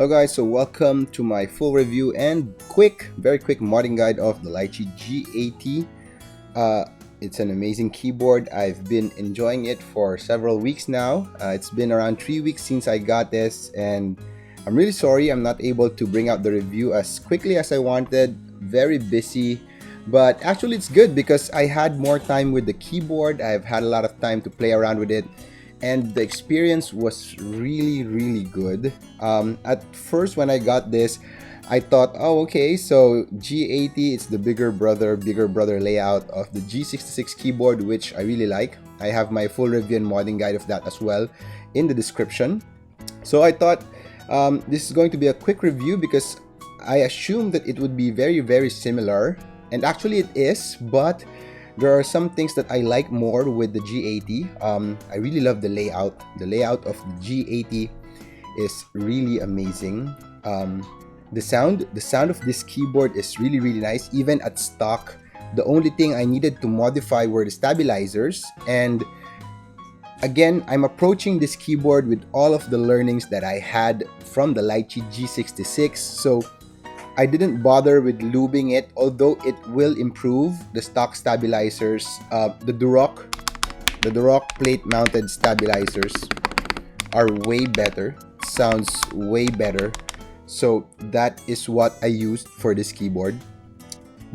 Hello guys, so welcome to my full review and very quick modding guide of the Lychee G80. It's an amazing keyboard. I've been enjoying it for several weeks now. It's been around 3 weeks since I got this, and I'm really sorry I'm not able to bring out the review as quickly as I wanted. Very busy, but actually it's good because I had more time with the keyboard. I've had a lot of time to play around with it, and the experience was really good. At first when I got this, I thought, oh okay, so G80, it's the bigger brother layout of the G66 keyboard, which I really like. I have my full review and modding guide of that as well in the description. So I thought this is going to be a quick review because I assumed that it would be very similar, and actually it is, but there are some things that I like more with the G80. I really love the layout. The layout of the G80 is really amazing. The sound of this keyboard is really nice, even at stock. The only thing I needed to modify were the stabilizers, and again, I'm approaching this keyboard with all of the learnings that I had from the Lychee G66, so I didn't bother with lubing it, although it will improve the stock stabilizers. The Duroc plate mounted stabilizers are way better, sounds way better, so that is what I used for this keyboard.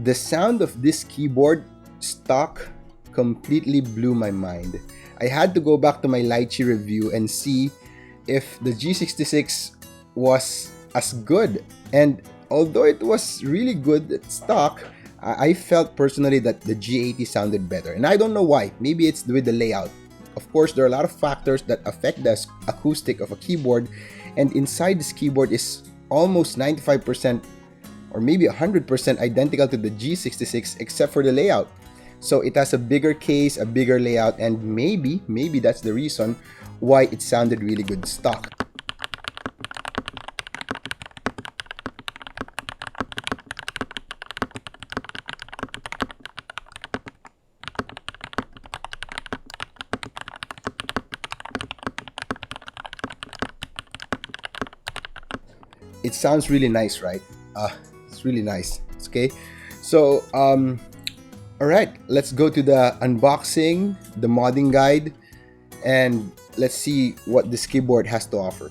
The sound of this keyboard stock completely blew my mind. I had to go back to my Lychee review and see if the G66 was as good, and although it was really good at stock, I felt personally that the G80 sounded better, and I don't know why. Maybe it's with the layout. Of course, there are a lot of factors that affect the acoustic of a keyboard, and inside this keyboard is almost 95% or maybe 100% identical to the G66 except for the layout. So it has a bigger case, a bigger layout, and maybe that's the reason why it sounded really good stock. It sounds really nice, right? It's really nice. Okay, so alright, let's go to the unboxing, the modding guide, and let's see what this keyboard has to offer.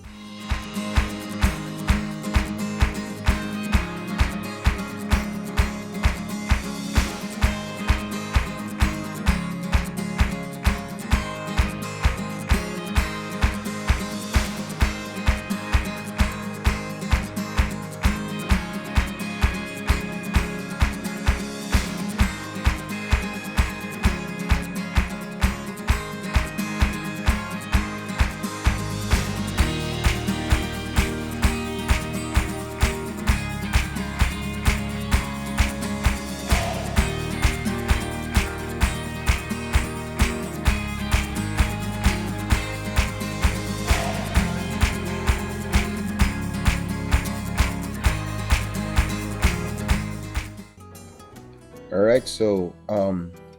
Alright, so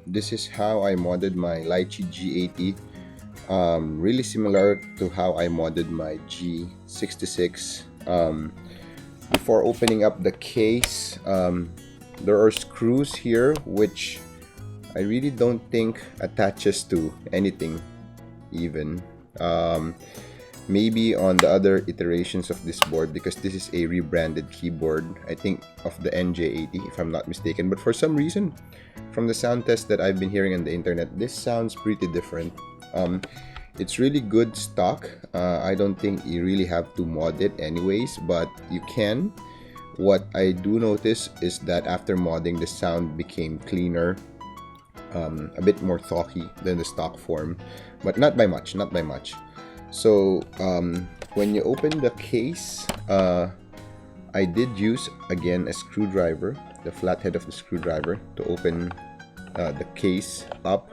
this is how I modded my Lychee G80. Really similar to how I modded my G66. Before opening up the case, there are screws here which I really don't think attaches to anything even. Maybe on the other iterations of this board, because this is a rebranded keyboard, I think of the NJ80 if I'm not mistaken, but for some reason from the sound test that I've been hearing on the internet, this sounds pretty different. It's really good stock. I don't think you really have to mod it anyways, but you can. What I do notice is that after modding, the sound became cleaner, a bit more talky than the stock form, but not by much. So when you open the case, I did use again a screwdriver, the flathead of the screwdriver, to open the case up,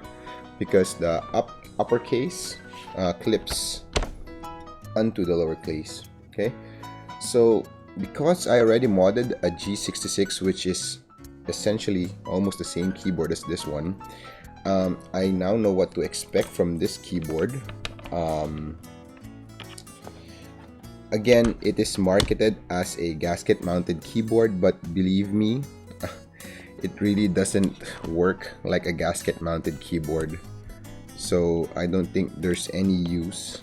because the upper case clips onto the lower case. Okay, so because I already modded a G66, which is essentially almost the same keyboard as this one, I now know what to expect from this keyboard. again, it is marketed as a gasket mounted keyboard, but believe me, it really doesn't work like a gasket mounted keyboard. So I don't think there's any use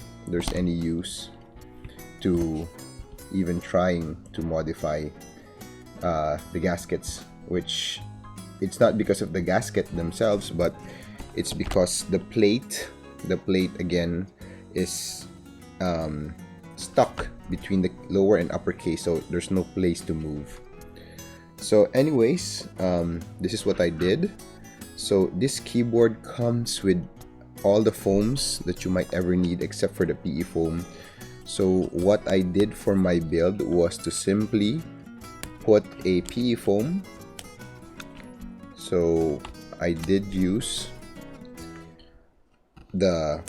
to even trying to modify the gaskets, which it's not because of the gasket themselves, but it's because the plate again is stuck between the lower and upper case, so there's no place to move. So anyways, this is what I did. So this keyboard comes with all the foams that you might ever need except for the PE foam. So what I did for my build was to simply put a PE foam. So I did use the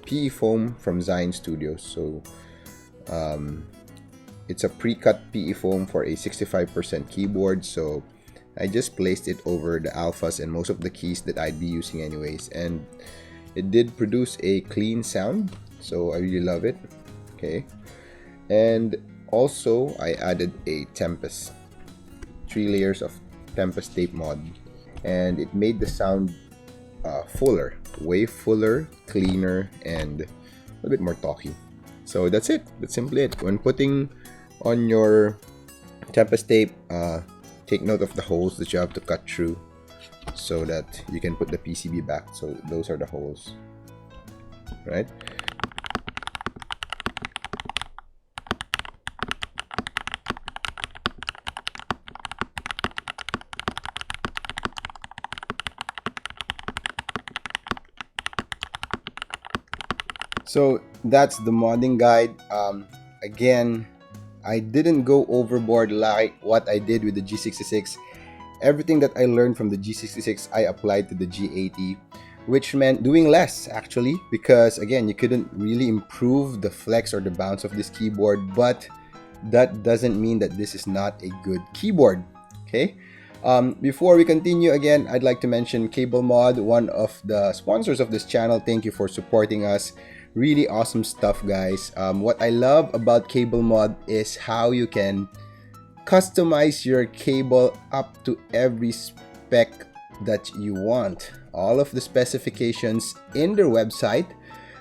PE foam from Zion Studios. So it's a pre-cut PE foam for a 65% keyboard. So I just placed it over the alphas and most of the keys that I'd be using anyways, and it did produce a clean sound, so I really love it. Okay, and also I added a Tempest, 3 layers of Tempest tape mod, and it made the sound fuller, way fuller, cleaner, and a little bit more talky. So that's it. That's simply it. When putting on your Tempest tape, take note of the holes that you have to cut through so that you can put the PCB back. So those are the holes, right? So that's the modding guide. Again, I didn't go overboard like what I did with the G66. Everything that I learned from the G66 I applied to the G80, which meant doing less actually, because again, you couldn't really improve the flex or the bounce of this keyboard, but that doesn't mean that this is not a good keyboard. Okay. Before we continue, again, I'd like to mention Cable Mod, one of the sponsors of this channel. Thank you for supporting us. Really awesome stuff, guys. What I love about Cable Mod is how you can customize your cable up to every spec that you want. All of the specifications in their website,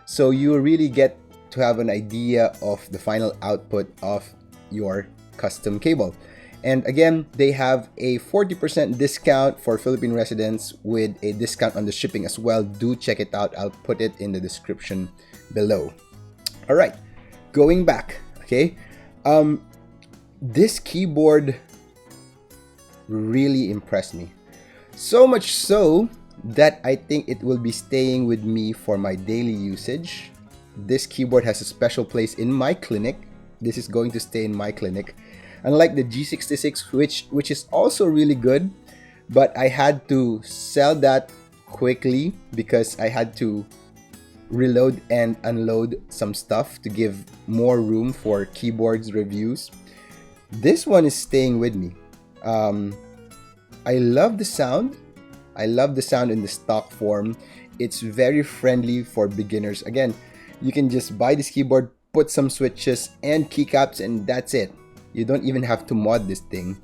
so you really get to have an idea of the final output of your custom cable. And again, they have a 40% discount for Philippine residents with a discount on the shipping as well. Do check it out. I'll put it in the description below. All right, going back. Okay, this keyboard really impressed me. So much so that I think it will be staying with me for my daily usage. This keyboard has a special place in my clinic. This is going to stay in my clinic. Unlike the G66, which is also really good, but I had to sell that quickly because I had to reload and unload some stuff to give more room for keyboards reviews. This one is staying with me. I love the sound. I love the sound in the stock form. It's very friendly for beginners. Again, you can just buy this keyboard, put some switches and keycaps, and that's it. You don't even have to mod this thing.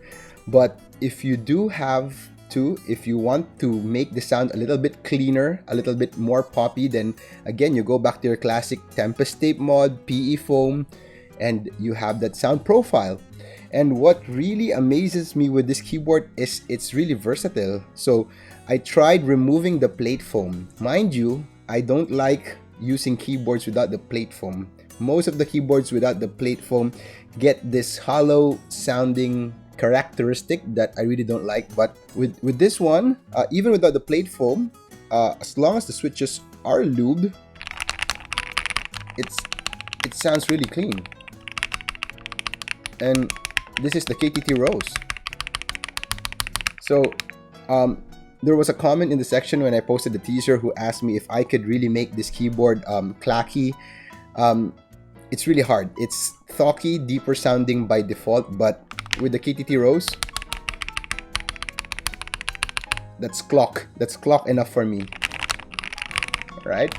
But if you do have to, if you want to make the sound a little bit cleaner, a little bit more poppy, then again, you go back to your classic Tempest tape mod, PE foam, and you have that sound profile. And what really amazes me with this keyboard is it's really versatile. So I tried removing the plate foam. Mind you, I don't like using keyboards without the plate foam. Most of the keyboards without the plate foam get this hollow sounding characteristic that I really don't like. But with this one, even without the plate foam, as long as the switches are lubed, it sounds really clean. And this is the KTT Rose. So there was a comment in the section when I posted the teaser who asked me if I could really make this keyboard clacky. It's really hard. It's thocky, deeper sounding by default, but with the KTT Rose, that's clock enough for me. Right?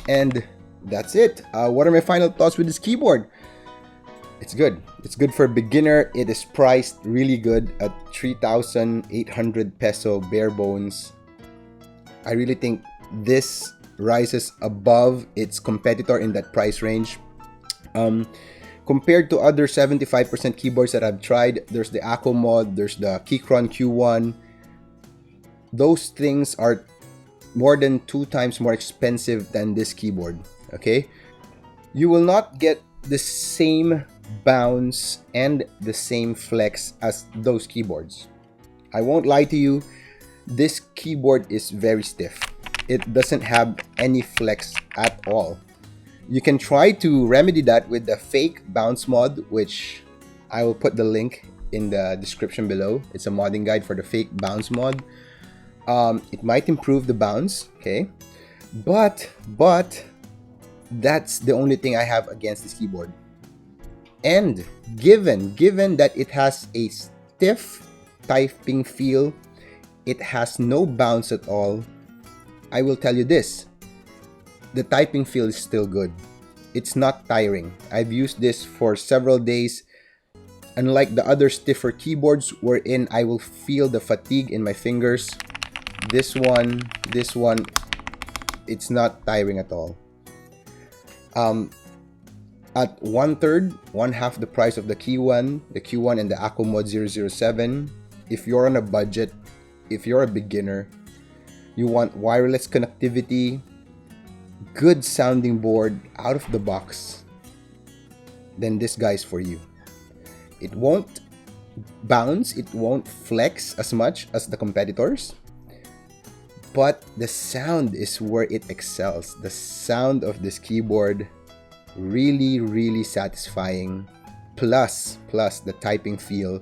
And that's it. What are my final thoughts with this keyboard? It's good. It's good for a beginner. It is priced really good at 3,800 peso bare bones. I really think this rises above its competitor in that price range. Compared to other 75% keyboards that I've tried, there's the Acco mod, there's the Keychron Q1. Those things are more than 2 times more expensive than this keyboard. Okay, you will not get the same bounce and the same flex as those keyboards. I won't lie to you, this keyboard is very stiff. It doesn't have any flex at all. You can try to remedy that with the fake bounce mod, which I will put the link in the description below. It's a modding guide for the fake bounce mod. It might improve the bounce, okay? But that's the only thing I have against this keyboard. And given that it has a stiff typing feel, it has no bounce at all, I will tell you this, the typing feel is still good. It's not tiring. I've used this for several days. Unlike the other stiffer keyboards wherein I will feel the fatigue in my fingers, this one, it's not tiring at all. At 1/3 the price of the Q1 and the Acco Mod 007, if you're on a budget, if you're a beginner, you want wireless connectivity, good sounding board out of the box, then this guy's for you. It won't bounce, it won't flex as much as the competitors, but the sound is where it excels. The sound of this keyboard, really satisfying, plus the typing feel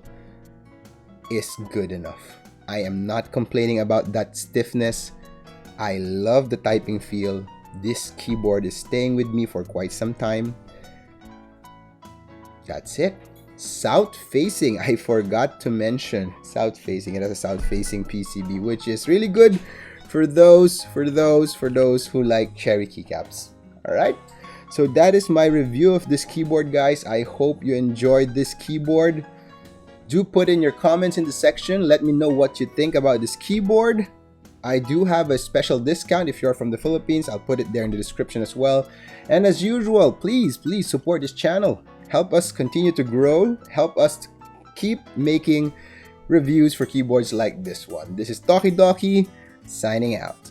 is good enough. I am not complaining about that stiffness. I love the typing feel. This keyboard is staying with me for quite some time. That's it. South facing, I forgot to mention south facing. It has a south facing PCB, which is really good for those who like cherry keycaps. All right, so that is my review of this keyboard, guys. I hope you enjoyed this keyboard. Do put in your comments in the section. Let me know what you think about this keyboard. I do have a special discount if you're from the Philippines. I'll put it there in the description as well. And as usual, please support this channel. Help us continue to grow. Help us keep making reviews for keyboards like this one. This is Talkie Talkie signing out.